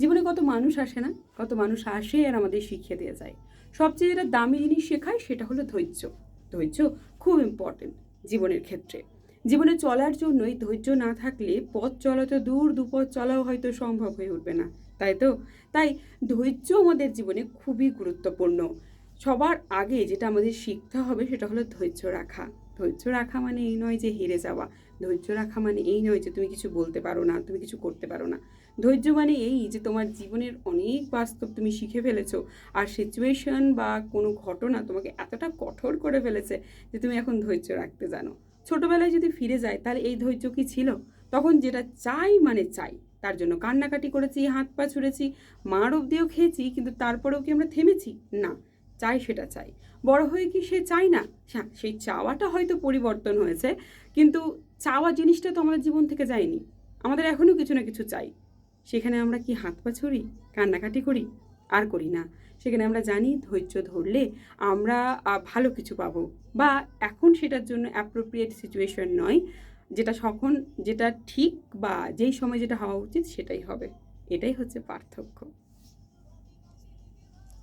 জীবনে কত মানুষ আসে না, কত মানুষ আসে আর আমাদের শিখিয়ে দিয়ে যায়। সবচেয়ে যেটা দামি জিনিস শেখায় সেটা হলো ধৈর্য। ধৈর্য খুব ইম্পর্টেন্ট জীবনের ক্ষেত্রে। জীবনে চলার জন্যই ধৈর্য না থাকলে পথ চলা তো দূর, দুপথ চলাও হয়তো সম্ভব হয়ে উঠবে না, তাই তো? তাই ধৈর্য আমাদের জীবনে খুবই গুরুত্বপূর্ণ। সবার আগে যেটা আমাদের শিখতে হবে সেটা হলো ধৈর্য রাখা। ধৈর্য রাখা মানে এই নয় যে হেরে যাওয়া। ধৈর্য রাখা মানে এই নয় যে তুমি কিছু বলতে পারো না, তুমি কিছু করতে পারো না। ধৈর্য মানে এই যে তোমার জীবনের অনেক বাস্তব তুমি শিখে ফেলেছো, আর সিচুয়েশন বা কোনো ঘটনা তোমাকে এতটা কঠোর করে ফেলেছে যে তুমি এখন ধৈর্য রাখতে জানো। ছোটবেলায় যদি ফিরে যায় তাহলে এই ধৈর্য কি ছিল? তখন যেটা চাই মানে চাই, তার জন্য কান্নাকাটি করেছি, হাত পা ছুঁড়েছি, মার অব্দিও খেয়েছি, কিন্তু তারপরেও কি আমরা থেমেছি? না, চাই সেটা চাই। বড় হয়ে কি সে চাই না? হ্যাঁ, সেই চাওয়াটা হয়তো পরিবর্তন হয়েছে, কিন্তু চাওয়া জিনিসটা তো আমাদের জীবন থেকে যায়নি। আমাদের এখনও কিছু না কিছু চাই। সেখানে আমরা কি হাত পা ছুড়ি, কান্নাকাটি করি? আর করি না। সেখানে আমরা জানি ধৈর্য ধরলে আমরা ভালো কিছু পাবো, বা এখন সেটার জন্য অ্যাপ্রোপ্রিয়েট সিচুয়েশন নয়, যেটা সখন যেটা ঠিক বা যেই সময় যেটা হওয়া উচিত সেটাই হবে। এটাই হচ্ছে পার্থক্য।